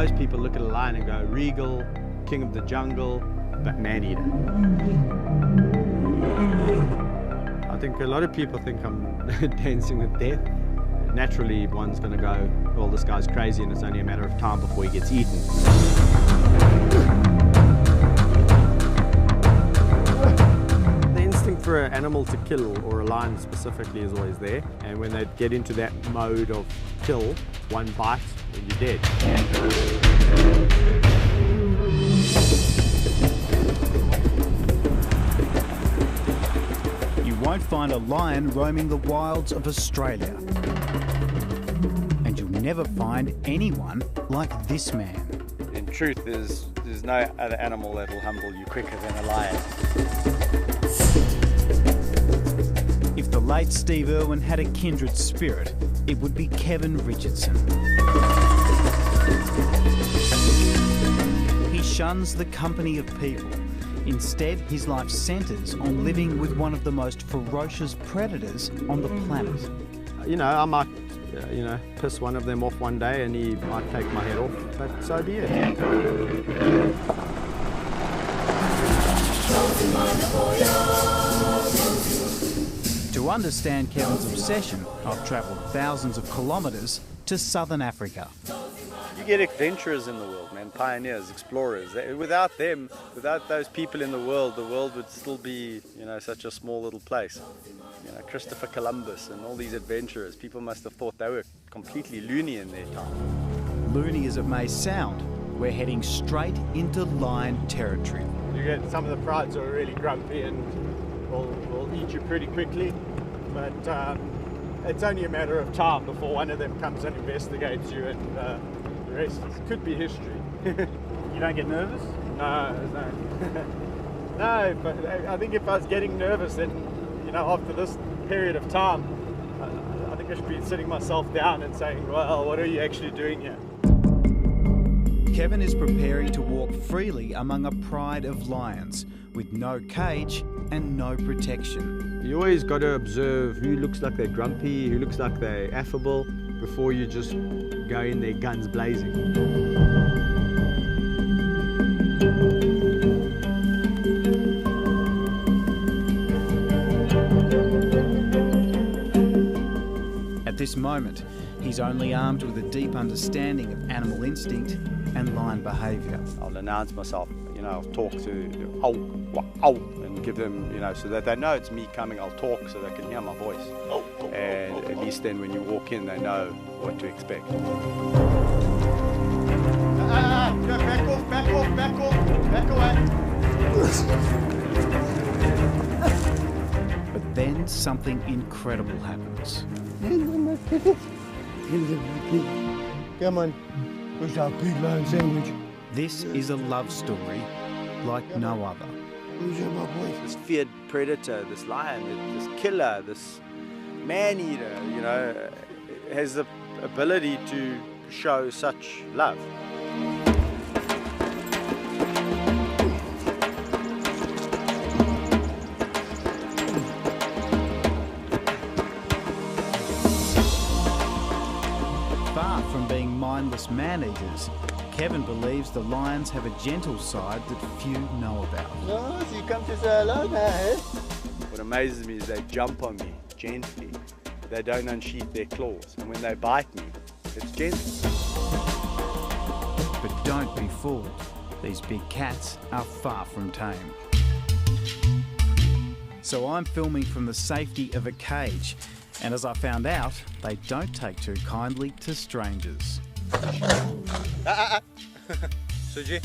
most people look at a lion and go, regal, king of the jungle, but man-eater. I think a lot of people think I'm dancing with death. Naturally, one's going to go, well, this guy's crazy and it's only a matter of time before he gets eaten. The instinct for an animal to kill, or a lion specifically, is always there. And when they get into that mode of kill, one bite and you're dead. You won't find a lion roaming the wilds of Australia. And you'll never find anyone like this man. In truth, there's no other animal that will humble you quicker than a lion. If the late Steve Irwin had a kindred spirit, it would be Kevin Richardson. He shuns the company of people. Instead, his life centres on living with one of the most ferocious predators on the planet. You know, I might, piss one of them off one day and he might take my head off, but so be it. To understand Kevin's obsession, I've travelled thousands of kilometres to southern Africa. You get adventurers in the world, man, pioneers, explorers. Without them, without those people in the world would still be, such a small little place. Christopher Columbus and all these adventurers, people must have thought they were completely loony in their time. Loony as it may sound, we're heading straight into lion territory. You get some of the prides are really grumpy and will eat you pretty quickly, but it's only a matter of time before one of them comes and investigates you, and the rest could be history. You don't get nervous? No. No, but I think if I was getting nervous, then, after this period of time, I think I should be sitting myself down and saying, well, what are you actually doing here? Kevin is preparing to walk freely among a pride of lions with no cage and no protection. You always got to observe who looks like they're grumpy, who looks like they're affable, before you just go in there guns blazing. At this moment, he's only armed with a deep understanding of animal instinct and lion behaviour. I'll announce myself, I'll talk to ow, and give them, so that they know it's me coming. I'll talk so they can hear my voice. And at least then when you walk in, they know what to expect. Back away. But then something incredible happens. Come on, where's our pig lion sandwich? This is a love story like no other. This feared predator, this lion, this killer, this man-eater, has the ability to show such love. Far from being mindless man-eaters, Kevin believes the lions have a gentle side that few know about. No, so you come to say hello now, eh? What amazes me is they jump on me gently. They don't unsheath their claws. And when they bite me, it's gentle. But don't be fooled. These big cats are far from tame. So I'm filming from the safety of a cage. And as I found out, they don't take too kindly to strangers. Suji.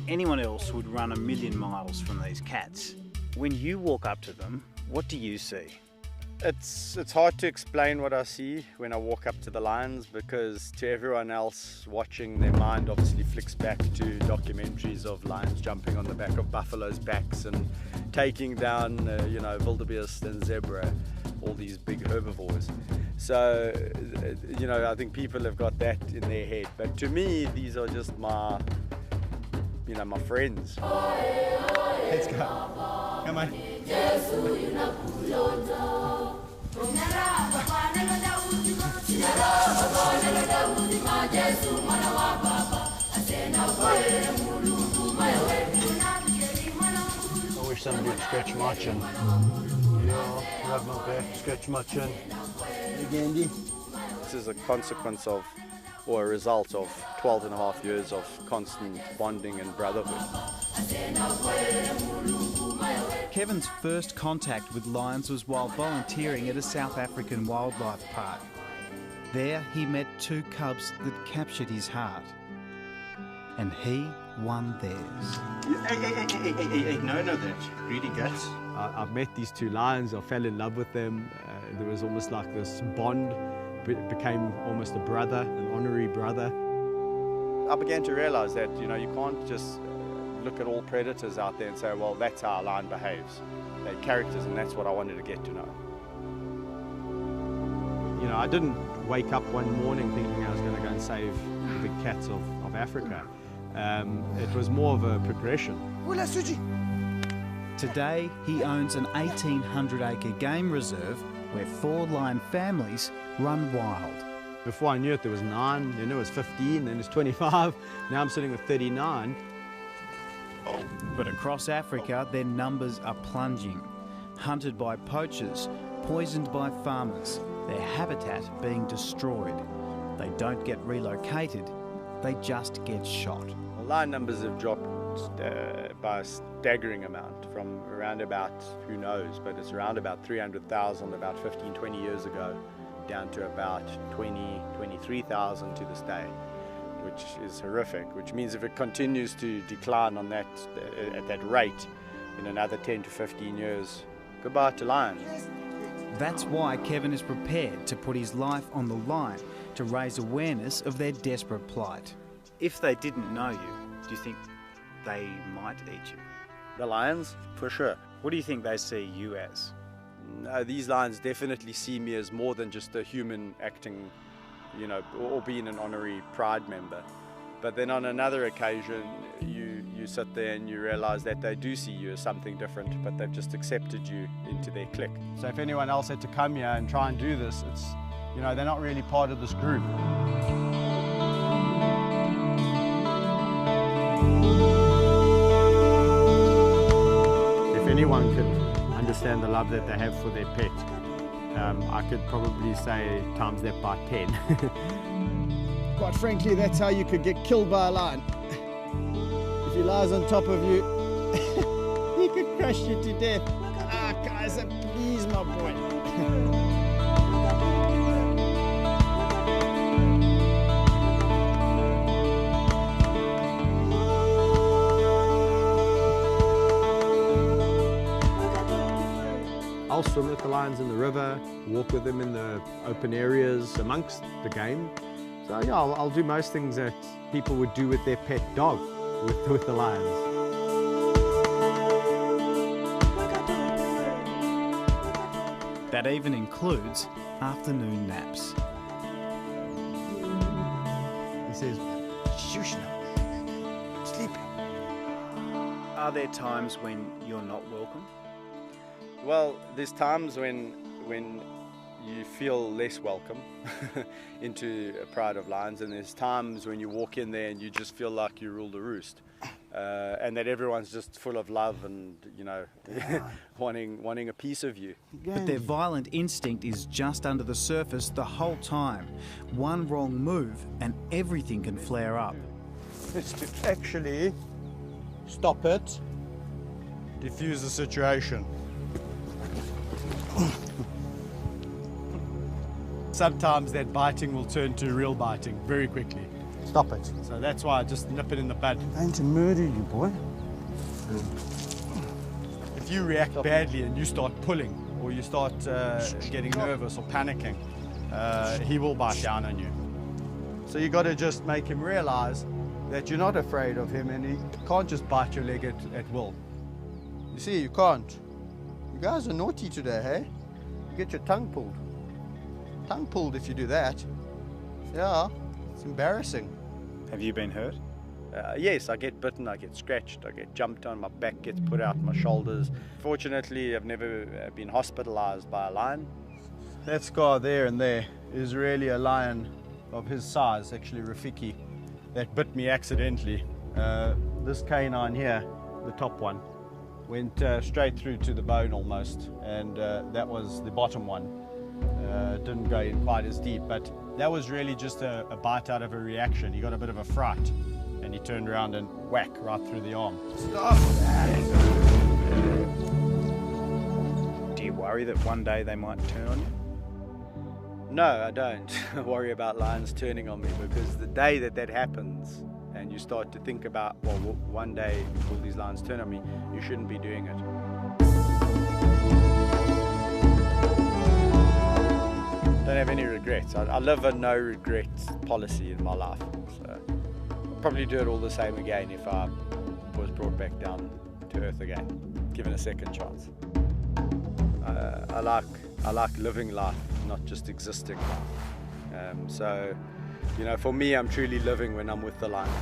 Anyone else would run 1,000,000 miles from these cats. When you walk up to them, what do you see? It's hard to explain what I see when I walk up to the lions, because to everyone else watching, their mind obviously flicks back to documentaries of lions jumping on the back of buffaloes' backs and taking down, wildebeest and zebra, all these big herbivores. So, I think people have got that in their head. But to me, these are just my friends. Let's go. Come on. I wish somebody would scratch my chin. Yeah, rub my back, scratch my chin. Gandhi. This is a consequence of, or a result of, 12 and a half years of constant bonding and brotherhood. Kevin's first contact with lions was while volunteering at a South African wildlife park. There he met two cubs that captured his heart. And he won theirs. Hey, no, that. Greedy guts. I've met these two lions, I fell in love with them. There was almost like this bond, became almost a brother, an honorary brother. I began to realize that, you can't just look at all predators out there and say, well, that's how a lion behaves. They're characters, and that's what I wanted to get to know. I didn't wake up one morning thinking I was going to go and save the big cats of Africa. It was more of a progression. Today he owns an 1,800-acre game reserve where 4 lion families run wild. Before I knew it, there was 9, then there was 15, then there's 25. Now I'm sitting with 39. But across Africa, their numbers are plunging. Hunted by poachers, poisoned by farmers, their habitat being destroyed. They don't get relocated, they just get shot. Well, lion numbers have dropped by a staggering amount from around about, who knows, but it's around about 300,000 about 15, 20 years ago, down to about 20, 23,000 to this day, which is horrific, which means if it continues to decline on that, at that rate in another 10 to 15 years, goodbye to lions. That's why Kevin is prepared to put his life on the line to raise awareness of their desperate plight. If they didn't know you, do you think they might eat you? The lions, for sure. What do you think they see you as? No, these lions definitely see me as more than just a human acting, or being an honorary pride member. But then on another occasion, you sit there and you realize that they do see you as something different, but they've just accepted you into their clique. So if anyone else had to come here and try and do this, it's, they're not really part of this group. If anyone could understand the love that they have for their pet, I could probably say times that by 10. Quite frankly, that's how you could get killed by a lion. If he lies on top of you, he could crush you to death. Ah, Kaiser, please, my boy. I'll swim with the lions in the river, walk with them in the open areas amongst the game. So yeah, I'll do most things that people would do with their pet dog, with the lions. That even includes afternoon naps. He says, Shush now. Sleep. Are there times when you're not welcome? Well, there's times when you feel less welcome into a pride of lions, and there's times when you walk in there and you just feel like you rule the roost, and that everyone's just full of love and wanting a piece of you. But their violent instinct is just under the surface the whole time. One wrong move and everything can flare up. Is to actually stop it, diffuse the situation. Sometimes that biting will turn to real biting very quickly. stop it. So that's why I just nip it in the bud. I'm going to murder you, boy. If you react badly and you start pulling, or you start getting nervous or panicking, he will bite down on you. So you got to just make him realize that you're not afraid of him, and he can't just bite your leg at will. You see, you can't. You guys are naughty today, hey? You get your tongue pulled. Tongue pulled if you do that. Yeah, it's embarrassing. Have you been hurt? Yes, I get bitten, I get scratched, I get jumped on, my back gets put out, my shoulders. Fortunately, I've never been hospitalized by a lion. That scar there and there is really a lion of his size, actually Rafiki, that bit me accidentally. This canine here, the top one, went straight through to the bone almost, and that was the bottom one. Didn't go in quite as deep, but that was really just a bite out of a reaction. He got a bit of a fright, and he turned around and whack right through the arm. Stop that! Do you worry that one day they might turn on you? No, I don't worry about lions turning on me, because the day that happens and you start to think about, well, one day will these lions turn on me, you shouldn't be doing it. Don't have any regrets. I live a no regrets policy in my life, so I'll probably do it all the same again if I was brought back down to earth again, given a second chance. I like living life, not just existing life. So, you know, for me, I'm truly living when I'm with the lions.